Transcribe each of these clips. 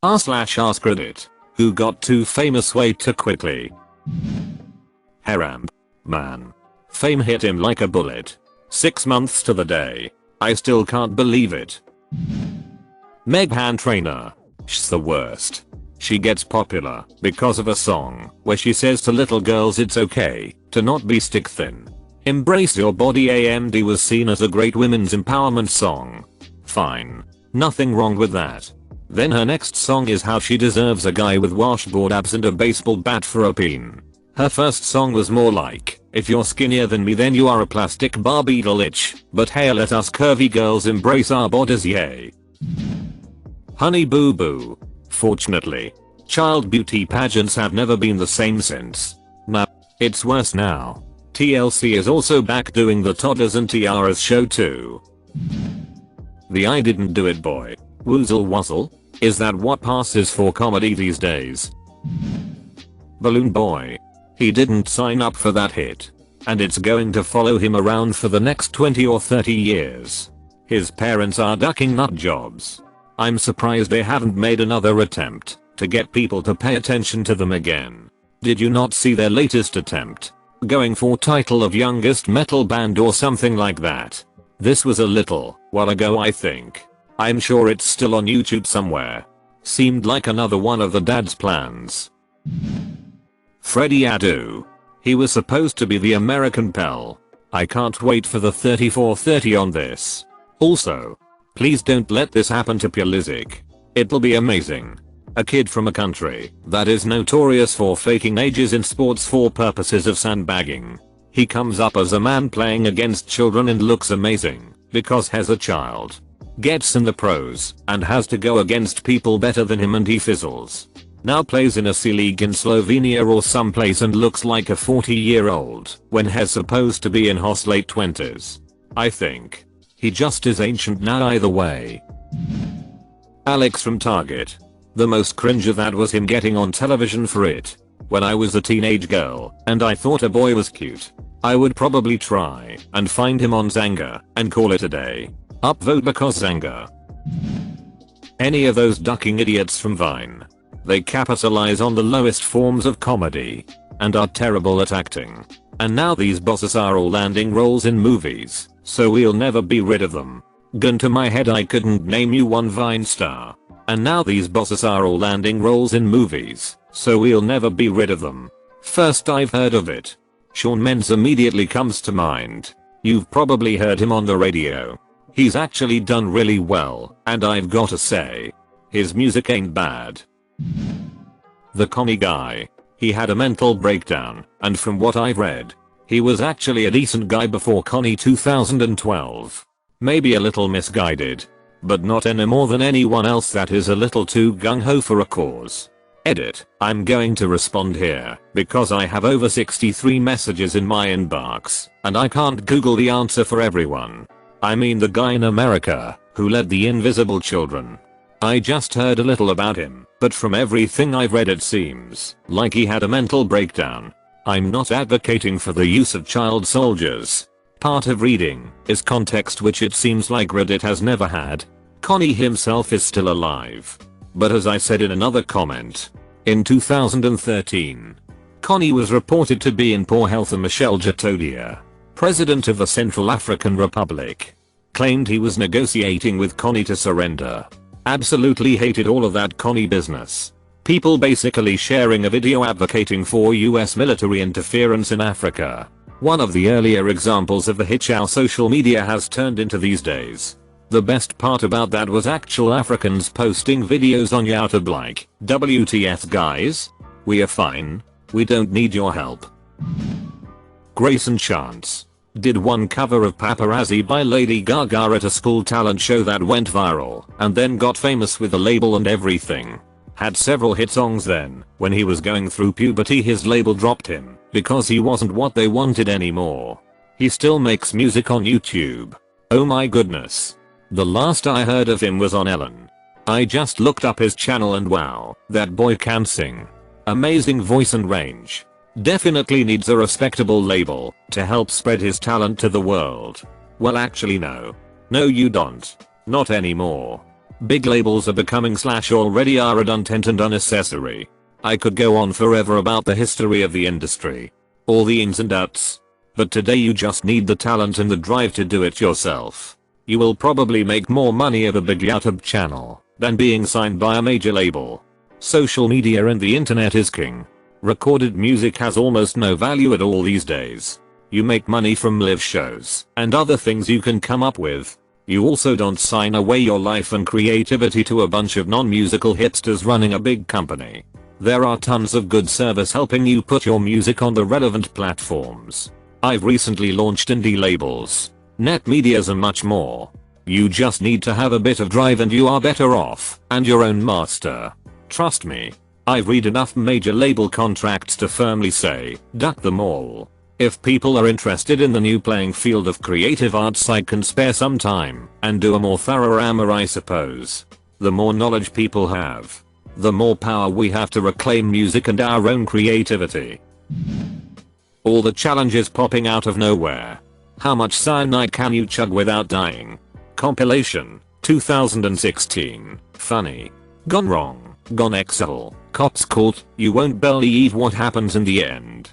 r/AskReddit. Who got too famous way too quickly? Haram. Man. Fame hit him like a bullet. 6 months to the day. I still can't believe it. Meghan Trainor. She's the worst. She gets popular because of a song where she says to little girls it's okay to not be stick thin. Embrace Your Body AMD was seen as a great women's empowerment song. Fine. Nothing wrong with that. Then her next song is how she deserves a guy with washboard abs and a baseball bat for a peen. Her first song was more like, if you're skinnier than me then you are a plastic Barbie doll itch, but hey let us curvy girls embrace our bodies yay. Honey Boo Boo. Fortunately, child beauty pageants have never been the same since. Nah, it's worse now. TLC is also back doing the Toddlers and Tiaras show too. The I didn't do it boy. Woozle wuzzle? Is that what passes for comedy these days? Balloon Boy. He didn't sign up for that hit. And it's going to follow him around for the next 20 or 30 years. His parents are ducking nut jobs. I'm surprised they haven't made another attempt to get people to pay attention to them again. Did you not see their latest attempt? Going for title of youngest metal band or something like that. This was a little while ago I think. I'm sure it's still on YouTube somewhere. Seemed like another one of the dad's plans. Freddie Adu. He was supposed to be the American Pell. I can't wait for the 3430 on this. Also, please don't let this happen to Pulisic. It'll be amazing. A kid from a country that is notorious for faking ages in sports for purposes of sandbagging. He comes up as a man playing against children and looks amazing because he's a child. Gets in the pros and has to go against people better than him and he fizzles. Now plays in a C League in Slovenia or someplace and looks like a 40-year-old when he's supposed to be in his late 20s. I think he just is ancient now either way. Alex from Target. The most cringe of that was him getting on television for it. When I was a teenage girl and I thought a boy was cute, I would probably try and find him on Zanga and call it a day. Upvote because Zanga. Any of those ducking idiots from Vine. They capitalize on the lowest forms of comedy and are terrible at acting. And now these bosses are all landing roles in movies, so we'll never be rid of them. Gun to my head I couldn't name you one Vine star. And now these bosses are all landing roles in movies, so we'll never be rid of them. First I've heard of it. Shawn Mendes immediately comes to mind. You've probably heard him on the radio. He's actually done really well, and I've gotta say, his music ain't bad. The Connie guy. He had a mental breakdown, and from what I've read, he was actually a decent guy before Connie 2012. Maybe a little misguided, but not any more than anyone else that is a little too gung-ho for a cause. Edit. I'm going to respond here because I have over 63 messages in my inbox, and I can't Google the answer for everyone. I mean the guy in America who led the Invisible Children. I just heard a little about him, but from everything I've read it seems like he had a mental breakdown. I'm not advocating for the use of child soldiers. Part of reading is context which it seems like Reddit has never had. Connie himself is still alive. But as I said in another comment, in 2013, Connie was reported to be in poor health and Michel Djatodia, president of the Central African Republic, claimed he was negotiating with Connie to surrender. Absolutely hated all of that Connie business. People basically sharing a video advocating for US military interference in Africa. One of the earlier examples of the hitch our social media has turned into these days. The best part about that was actual Africans posting videos on YouTube like, WTF guys? We are fine. We don't need your help. Grace and Chance did one cover of Paparazzi by Lady Gaga at a school talent show that went viral and then got famous with the label and everything. Had several hit songs then. When he was going through puberty his label dropped him because he wasn't what they wanted anymore. He still makes music on YouTube. Oh my goodness. The last I heard of him was on Ellen. I just looked up his channel and wow, that boy can sing. Amazing voice and range. Definitely needs a respectable label to help spread his talent to the world. Well actually no. No you don't. Not anymore. Big labels are becoming / already are redundant and unnecessary. I could go on forever about the history of the industry. All the ins and outs. But today you just need the talent and the drive to do it yourself. You will probably make more money of a big YouTube channel than being signed by a major label. Social media and the internet is king. Recorded music has almost no value at all these days. You make money from live shows and other things you can come up with. You also don't sign away your life and creativity to a bunch of non-musical hipsters running a big company. There are tons of good service helping you put your music on the relevant platforms. I've recently launched indie labels, net medias and much more. You just need to have a bit of drive and you are better off and your own master. Trust me. I've read enough major label contracts to firmly say, duck them all. If people are interested in the new playing field of creative arts, I can spare some time and do a more thorough rammer, I suppose. The more knowledge people have, the more power we have to reclaim music and our own creativity. All the challenges popping out of nowhere. How much cyanide can you chug without dying? Compilation, 2016. Funny. Gone wrong. Gone XL. Cops caught. You won't believe what happens in the end.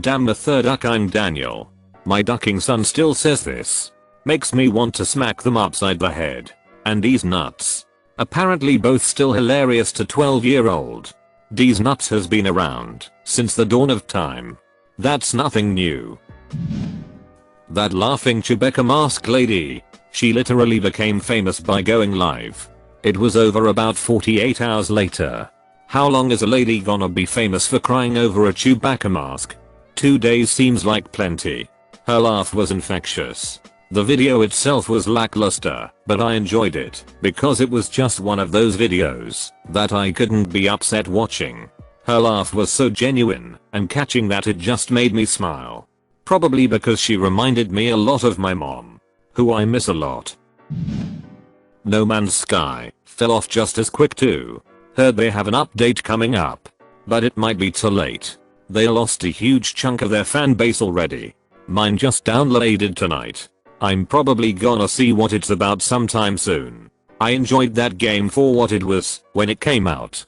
Damn the third duck, I'm Daniel. My ducking son still says this. Makes me want to smack them upside the head. And these nuts. Apparently both still hilarious to 12-year-old. These nuts has been around since the dawn of time. That's nothing new. That laughing Chewbacca mask lady. She literally became famous by going live. It was over about 48 hours later. How long is a lady gonna be famous for crying over a Chewbacca mask? 2 days seems like plenty. Her laugh was infectious. The video itself was lackluster, but I enjoyed it because it was just one of those videos that I couldn't be upset watching. Her laugh was so genuine and catching that it just made me smile. Probably because she reminded me a lot of my mom, who I miss a lot. No Man's Sky fell off just as quick too. Heard they have an update coming up, but it might be too late. They lost a huge chunk of their fan base already. Mine just downloaded tonight. I'm probably gonna see what it's about sometime soon. I enjoyed that game for what it was when it came out.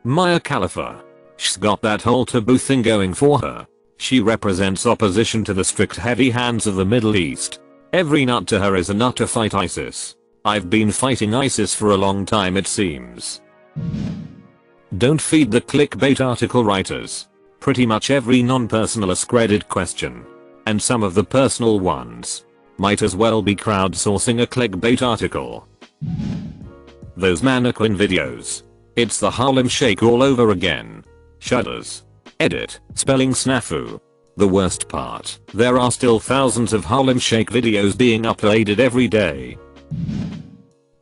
Mia Khalifa. She's got that whole taboo thing going for her. She represents opposition to the strict heavy hands of the Middle East. Every nut to her is a nut to fight ISIS. I've been fighting ISIS for a long time, it seems. Don't feed the clickbait article writers. Pretty much every non-personal AskReddit question, and some of the personal ones, might as well be crowdsourcing a clickbait article. Those mannequin videos. It's the Harlem Shake all over again. Shudders. Edit. Spelling snafu. The worst part, there are still thousands of Harlem Shake videos being uploaded every day.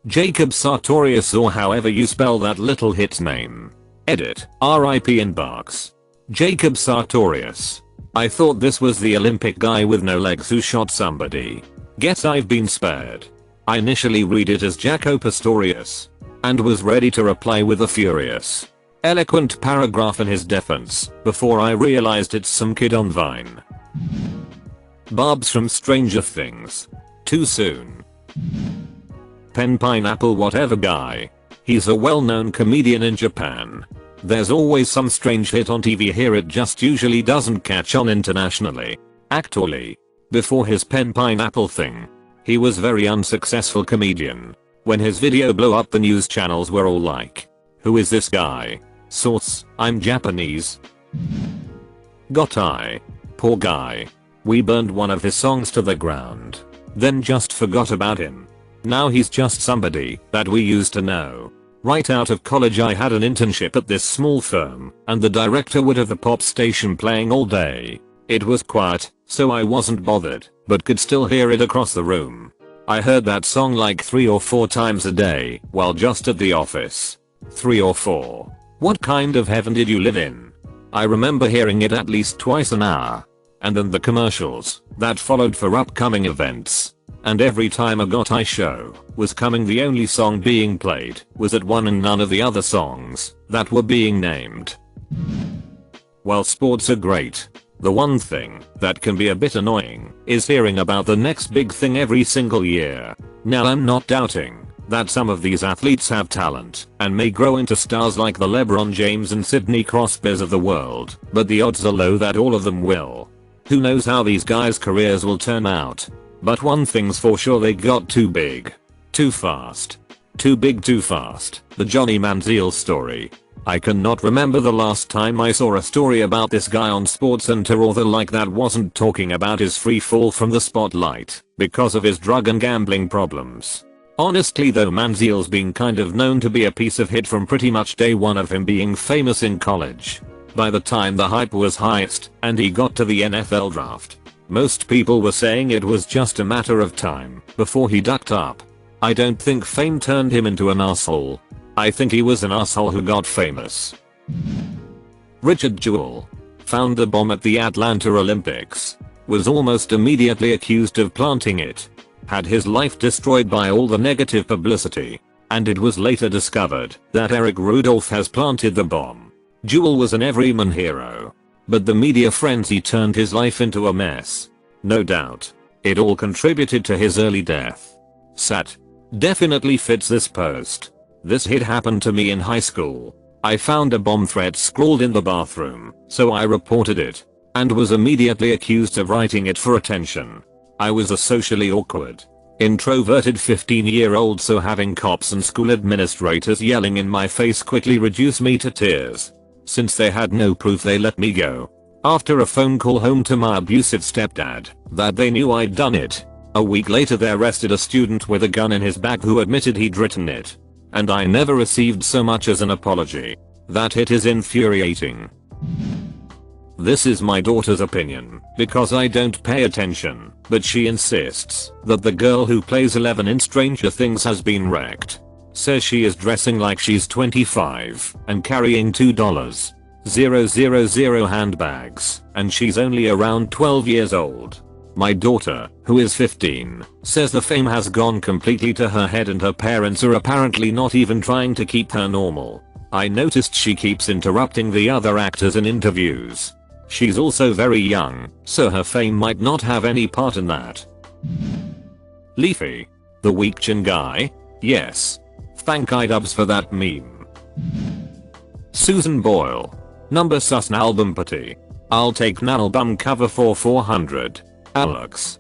Jacob Sartorius, or however you spell that little hit's name. Edit. RIP inbox. Jacob Sartorius. I thought this was the Olympic guy with no legs who shot somebody. Guess I've been spared. I initially read it as Jaco Pastorius and was ready to reply with a furious, eloquent paragraph in his defense before I realized it's some kid on Vine. Barbs from Stranger Things. Too soon. Pen Pineapple whatever guy. He's a well-known comedian in Japan. There's always some strange hit on TV here, it just usually doesn't catch on internationally. Actually, before his Pen Pineapple thing, he was very unsuccessful comedian. When his video blew up, the news channels were all like, who is this guy? Source, I'm Japanese. Got I. Poor guy. We burned one of his songs to the ground, then just forgot about him. Now he's just somebody that we used to know. Right out of college I had an internship at this small firm, and the director would have the pop station playing all day. It was quiet, so I wasn't bothered, but could still hear it across the room. I heard that song like 3 or 4 times a day while just at the office. 3 or 4. What kind of heaven did you live in? I remember hearing it at least twice an hour. And then the commercials that followed for upcoming events. And every time a Got I show was coming, the only song being played was that one and none of the other songs that were being named. While sports are great, The one thing that can be a bit annoying is hearing about the next big thing every single year. Now I'm not doubting that some of these athletes have talent and may grow into stars like the LeBron James and Sidney Crosbys of the world, but the odds are low that all of them will. Who knows how these guys' careers will turn out? But one thing's for sure, they got too big. Too fast. Too big too fast. The Johnny Manziel story. I cannot remember the last time I saw a story about this guy on SportsCenter or the like that wasn't talking about his free fall from the spotlight because of his drug and gambling problems. Honestly though, Manziel's been kind of known to be a piece of hit from pretty much day one of him being famous in college. By the time the hype was highest and he got to the NFL draft, most people were saying it was just a matter of time before he ducked up. I don't think fame turned him into an asshole. I think he was an asshole who got famous. Richard Jewell found the bomb at the Atlanta Olympics, was almost immediately accused of planting it, had his life destroyed by all the negative publicity, and it was later discovered that Eric Rudolph has planted the bomb. Jewell was an everyman hero, but the media frenzy turned his life into a mess. No doubt, it all contributed to his early death. Sat. Definitely fits this post. This hit happened to me in high school. I found a bomb threat scrawled in the bathroom, so I reported it, and was immediately accused of writing it for attention. I was a socially awkward, introverted 15-year-old, so having cops and school administrators yelling in my face quickly reduced me to tears. Since they had no proof, they let me go. After a phone call home to my abusive stepdad that they knew I'd done it. A week later they arrested a student with a gun in his bag who admitted he'd written it. And I never received so much as an apology. That hit is infuriating. This is my daughter's opinion because I don't pay attention, but she insists that the girl who plays Eleven in Stranger Things has been wrecked. Says she is dressing like she's 25 and carrying $2,000 handbags, and she's only around 12 years old. My daughter, who is 15, says the fame has gone completely to her head and her parents are apparently not even trying to keep her normal. I noticed she keeps interrupting the other actors in interviews. She's also very young, so her fame might not have any part in that. Leafy. The weak chin guy? Yes. Thank iDubbbz for that meme. Susan Boyle. Number sus n album putty. I'll take n album cover for 400. Alex.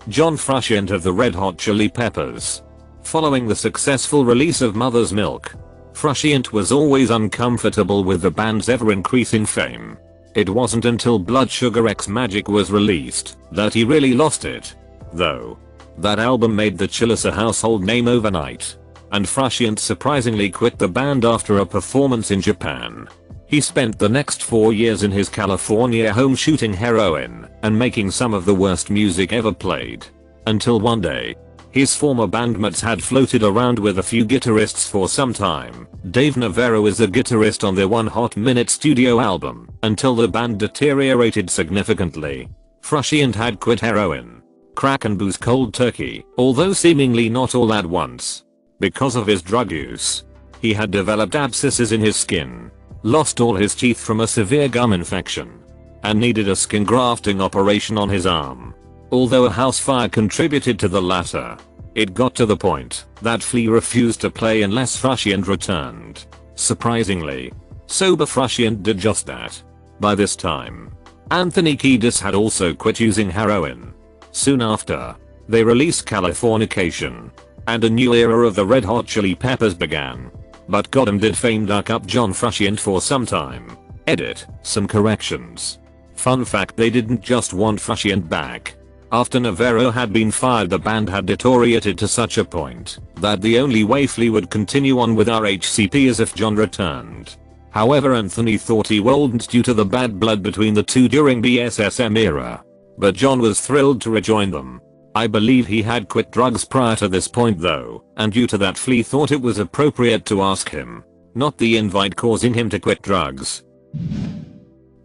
John Frusciante of the Red Hot Chili Peppers. Following the successful release of Mother's Milk, Frusciante was always uncomfortable with the band's ever-increasing fame. It wasn't until Blood Sugar X Magic was released that he really lost it. Though, that album made the Chillers a household name overnight, and Frusciante surprisingly quit the band after a performance in Japan. He spent the next 4 years in his California home shooting heroin and making some of the worst music ever played. Until one day, his former bandmates had floated around with a few guitarists for some time. Dave Navarro is a guitarist on their One Hot Minute studio album until the band deteriorated significantly. Frusciante had quit heroin, crack and booze cold turkey, although seemingly not all at once. Because of his drug use, he had developed abscesses in his skin, lost all his teeth from a severe gum infection, and needed a skin grafting operation on his arm. Although a house fire contributed to the latter, it got to the point that Flea refused to play unless Frusciante returned. Surprisingly, sober Frusciante did just that. By this time, Anthony Kiedis had also quit using heroin. Soon after, they released Californication, and a new era of the Red Hot Chili Peppers began. But goddamn did fame duck up John Frusciante for some time. Edit. Some corrections. Fun fact, they didn't just want Frusciante back. After Navarro had been fired, the band had deteriorated to such a point that the only way Flea would continue on with RHCP is if John returned. However, Anthony thought he wouldn't due to the bad blood between the two during the SSM era. But John was thrilled to rejoin them. I believe he had quit drugs prior to this point though, and due to that Flea thought it was appropriate to ask him, not the invite causing him to quit drugs.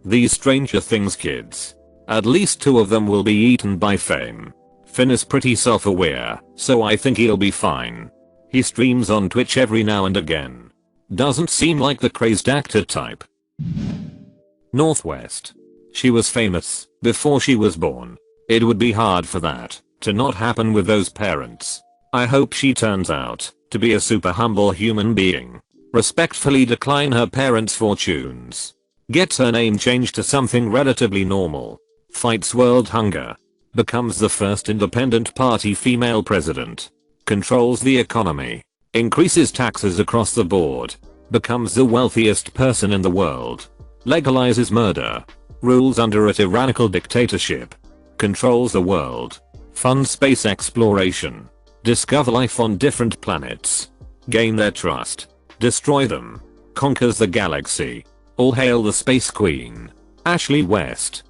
These Stranger Things kids. At least 2 of them will be eaten by fame. Finn is pretty self-aware, so I think he'll be fine. He streams on Twitch every now and again. Doesn't seem like the crazed actor type. Northwest. She was famous before she was born. It would be hard for that to not happen with those parents. I hope she turns out to be a super humble human being. Respectfully decline her parents' fortunes. Gets her name changed to something relatively normal. Fights world hunger. Becomes the first independent party female president. Controls the economy. Increases taxes across the board. Becomes the wealthiest person in the world. Legalizes murder. Rules under a tyrannical dictatorship. Controls the world. Funds space exploration. Discover life on different planets. Gain their trust. Destroy them. Conquers the galaxy. All hail the Space Queen. Ashley West.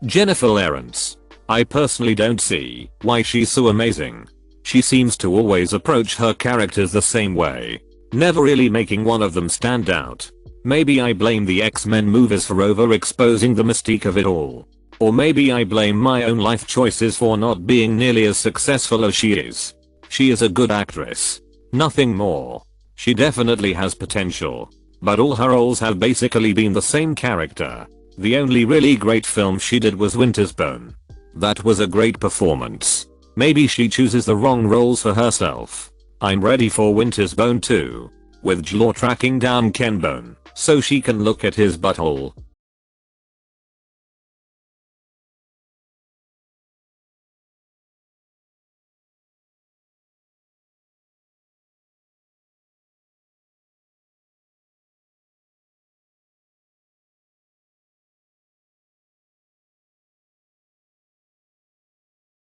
Jennifer Lawrence. I personally don't see why she's so amazing. She seems to always approach her characters the same way, never really making one of them stand out. Maybe I blame the X-Men movies for overexposing the mystique of it all. Or maybe I blame my own life choices for not being nearly as successful as she is. She is a good actress. Nothing more. She definitely has potential. But all her roles have basically been the same character. The only really great film she did was Winter's Bone. That was a great performance. Maybe she chooses the wrong roles for herself. I'm ready for Winter's Bone 2. With Jlaw tracking down Ken Bone so she can look at his butthole.